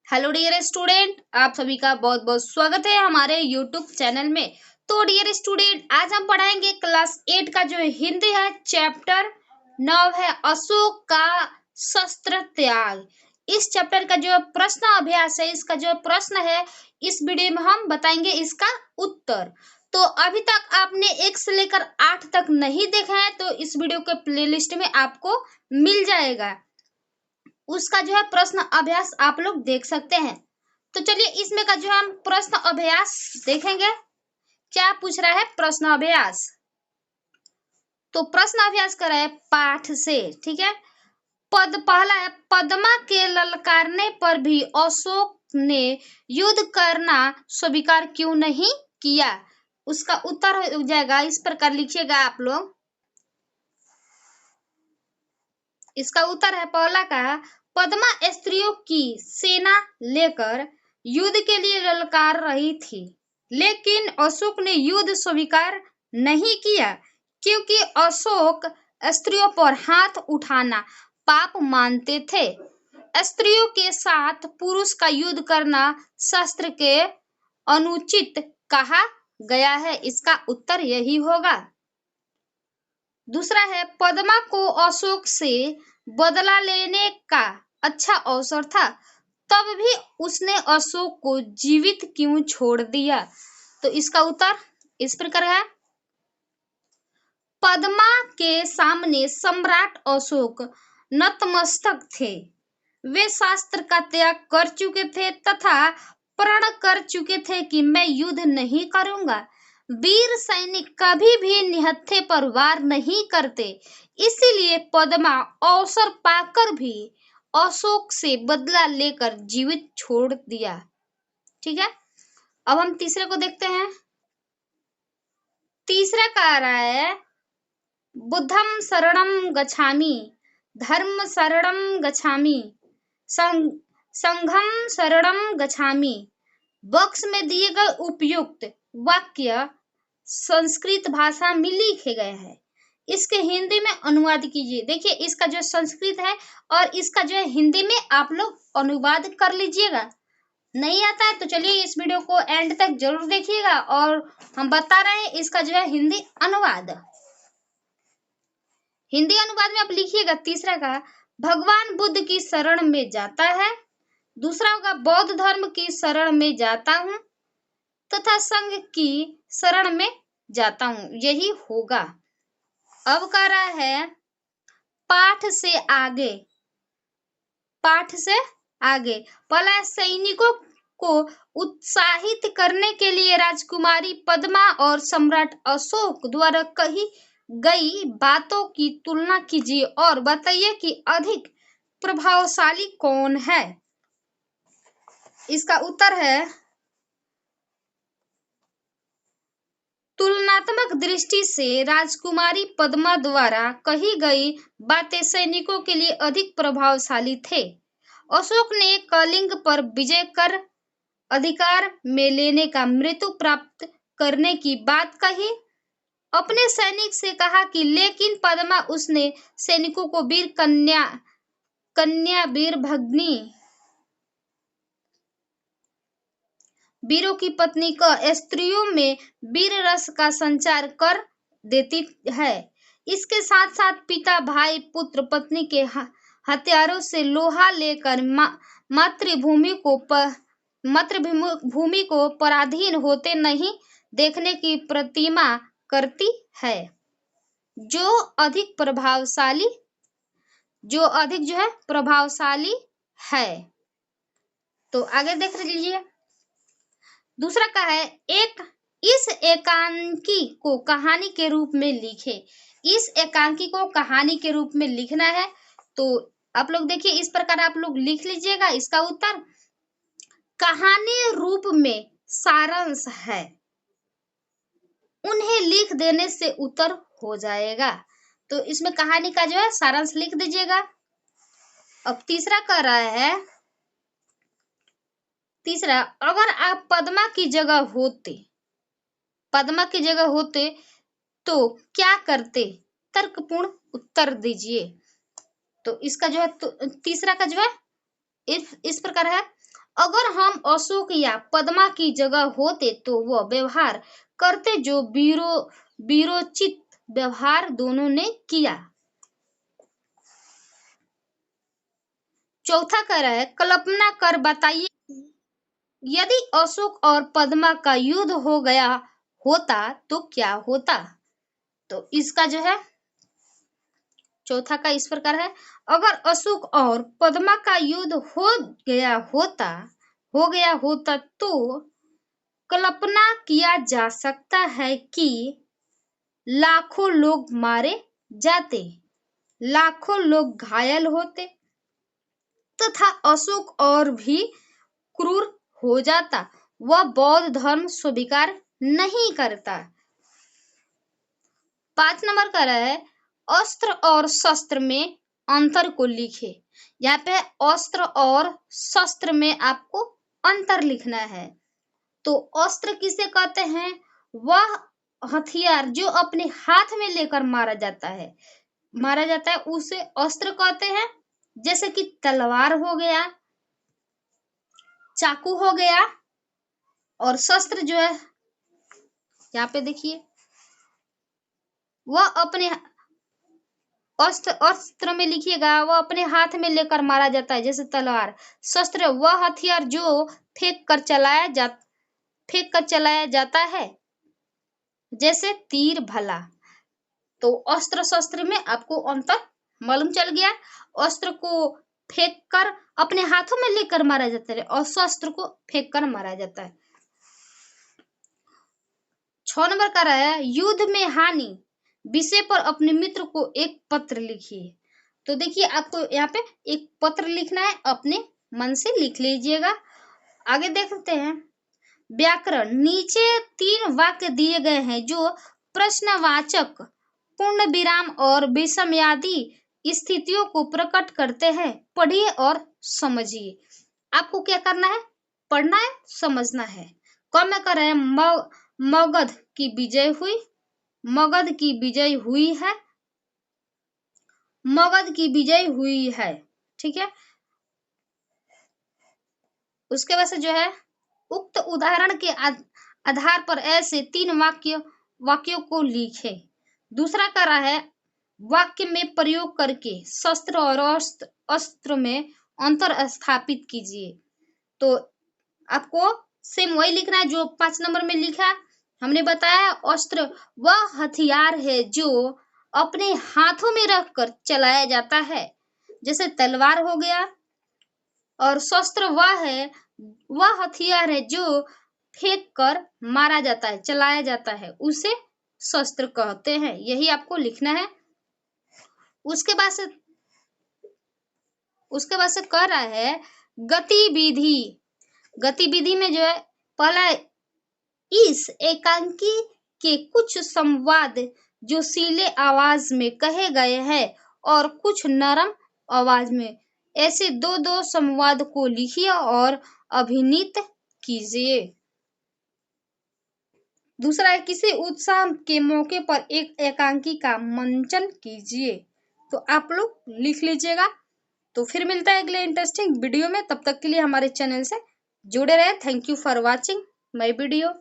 Hello dear student, आप सभी का बहुत बहुत स्वागत है हमारे यूट्यूब चैनल में। तो डियर स्टूडेंट, आज हम पढ़ाएंगे क्लास 8 का जो हिंदी है, चैप्टर 9 है अशोक का शस्त्र त्याग। इस चैप्टर का जो प्रश्न अभ्यास है, इसका जो प्रश्न है, इस वीडियो में हम बताएंगे इसका उत्तर। तो अभी तक आपने 1 से लेकर 8 तक नहीं देखा है तो इस वीडियो के प्लेलिस्ट में आपको मिल जाएगा। उसका जो है प्रश्न अभ्यास आप लोग देख सकते हैं। तो चलिए इसमें का जो हम प्रश्न अभ्यास देखेंगे। क्या पूछ रहा है प्रश्न अभ्यास? तो प्रश्न अभ्यास कर रहा है पाठ से, ठीक है। पहला है, पद्मा के ललकारने पर भी अशोक ने युद्ध करना स्वीकार क्यों नहीं किया? उसका उत्तर हो जाएगा, इस प्रकार लिखिएगा आप लोग। इसका उत्तर है पहला का, पद्मा स्त्रियों की सेना लेकर युद्ध के लिए ललकार रही थी, लेकिन अशोक ने युद्ध स्वीकार नहीं किया क्योंकि अशोक स्त्रियों पर हाथ उठाना पाप मानते थे। स्त्रियों के साथ पुरुष का युद्ध करना शास्त्र के अनुचित कहा गया है। इसका उत्तर यही होगा। दूसरा है, पद्मा को अशोक से बदला लेने का अच्छा अवसर था, तब भी उसने अशोक को जीवित क्यों छोड़ दिया? तो इसका उत्तर इस प्रकार है, पद्मा के सामने सम्राट अशोक नतमस्तक थे। वे शास्त्र का त्याग कर चुके थे तथा प्रण कर चुके थे कि मैं युद्ध नहीं करूंगा। वीर सैनिक कभी भी निहत्थे पर वार नहीं करते, इसीलिए पद्मा अवसर पाकर भी अशोक से बदला लेकर जीवित छोड़ दिया। ठीक है, अब हम तीसरे को देखते हैं। तीसरा कह रहा है, बुद्धम शरणम गच्छामि, धर्म शरणम गच्छामि, संघम शरणम गच्छामि। बॉक्स में दिए गए उपयुक्त वाक्य संस्कृत भाषा में लिखे गए हैं, इसके हिंदी में अनुवाद कीजिए। देखिए इसका जो संस्कृत है और इसका जो है हिंदी में आप लोग अनुवाद कर लीजिएगा। नहीं आता है तो चलिए इस वीडियो को एंड तक जरूर देखिएगा और हम बता रहे हैं इसका जो है हिंदी अनुवाद। हिंदी अनुवाद में आप लिखिएगा। तीसरा का, भगवान बुद्ध की शरण में जाता है। दूसरा होगा, बौद्ध धर्म की शरण में जाता हूं तथा संघ की शरण में जाता हूं, यही होगा। अब कह रहा है, पाठ से आगे। पाठ से आगे पहला, सैनिकों को उत्साहित करने के लिए राजकुमारी पद्मा और सम्राट अशोक द्वारा कही गई बातों की तुलना कीजिए और बताइए कि अधिक प्रभावशाली कौन है। इसका उत्तर है, तुलनात्मक दृष्टि से राजकुमारी पद्मा द्वारा कही गई बातें सैनिकों के लिए अधिक प्रभावशाली थे। अशोक ने कलिंग पर विजय कर अधिकार में लेने का मृत्यु प्राप्त करने की बात कही। अपने सैनिक से कहा कि लेकिन पद्मा उसने सैनिकों को वीर कन्या वीर भगनी, वीरों की पत्नी का स्त्रियों में वीर रस का संचार कर देती है। इसके साथ साथ पिता, भाई, पुत्र, पत्नी के हथियारों से लोहा लेकर मातृभूमि को पराधीन होते नहीं देखने की प्रतिमा करती है। जो अधिक जो है प्रभावशाली है। तो आगे देख लीजिए। दूसरा का है, इस एकांकी को कहानी के रूप में लिखे। इस एकांकी को कहानी के रूप में लिखना है तो आप लोग देखिए इस प्रकार आप लोग लिख लीजिएगा। इसका उत्तर कहानी रूप में सारांश है, उन्हें लिख देने से उत्तर हो जाएगा। तो इसमें कहानी का जो है सारांश लिख दीजिएगा। अब तीसरा कह रहा है, तीसरा, अगर आप पद्मा की जगह होते तो क्या करते? तर्कपूर्ण उत्तर दीजिए। तो इसका जो है तीसरा का जो है इस प्रकार है, अगर हम अशोक या पद्मा की जगह होते तो वह व्यवहार करते जो वीरोचित व्यवहार दोनों ने किया। चौथा कह रहा है कल्पना कर बताइए यदि अशोक और पद्मा का युद्ध हो गया होता तो क्या होता। तो इसका जो है चौथा का इस प्रकार है, अगर अशोक और पद्मा का युद्ध हो गया होता तो कल्पना किया जा सकता है कि लाखों लोग मारे जाते, लाखों लोग घायल होते तथा अशोक और भी क्रूर हो जाता। वह बौद्ध धर्म स्वीकार नहीं करता। 5 नंबर का रहा है अस्त्र और शस्त्र में अंतर को लिखे। यहाँ पे अस्त्र और शस्त्र में आपको अंतर लिखना है। तो अस्त्र किसे कहते हैं, वह हथियार जो अपने हाथ में लेकर मारा जाता है उसे अस्त्र कहते हैं। जैसे कि तलवार हो गया, चाकू हो गया, और शस्त्र जो है यहाँ पे देखिए वह अपने अस्त्र में लिखिएगा, वह अपने हाथ में लेकर मारा जाता है जैसे तलवार। शस्त्र वह हथियार जो फेंक कर चलाया जाता है जैसे तीर भला। तो अस्त्र शस्त्र में आपको अंतर मालूम चल गया। अस्त्र को फेंक कर अपने हाथों में लेकर मारा जाता है और शस्त्र को फेंक कर मारा जाता है। 6 नंबर का रहा है युद्ध में हानि विषय पर अपने मित्र को एक पत्र लिखिए। तो देखिए आपको यहाँ पे एक पत्र लिखना है, अपने मन से लिख लीजिएगा। आगे देखते हैं व्याकरण। नीचे 3 वाक्य दिए गए हैं जो प्रश्नवाचक, पूर्ण विराम और विषमयादि स्थितियों को प्रकट करते हैं। पढ़िए और समझिए। आपको क्या करना है, पढ़ना है, समझना है। कौन में कर रहे हैं मगध की विजय हुई, मगध की विजय हुई है, मगध की विजय हुई है। ठीक है, उसके बाद से जो है उक्त उदाहरण के आधार पर ऐसे 3 वाक्यों को लिखे। दूसरा कर रहा है वाक्य में प्रयोग करके शस्त्र और अस्त्र में अंतर स्थापित कीजिए। तो आपको सेम वही लिखना है जो 5 नंबर में लिखा। हमने बताया अस्त्र वह हथियार है जो अपने हाथों में रखकर चलाया जाता है जैसे तलवार हो गया, और शस्त्र वह हथियार है जो फेंक कर मारा जाता है, चलाया जाता है, उसे शस्त्र कहते हैं। यही आपको लिखना है। उसके बाद से कह रहा है गतिविधि। गतिविधि में जो है पहला इस एकांकी के कुछ संवाद जो सीले आवाज में कहे गए हैं और कुछ नरम आवाज में, ऐसे 2-2 संवाद को लिखिए और अभिनीत कीजिए। दूसरा है किसी उत्सव के मौके पर एक एकांकी का मंचन कीजिए। तो आप लोग लिख लीजिएगा। तो फिर मिलता है अगले इंटरेस्टिंग वीडियो में। तब तक के लिए हमारे चैनल से जुड़े रहे। Thank you for watching my video.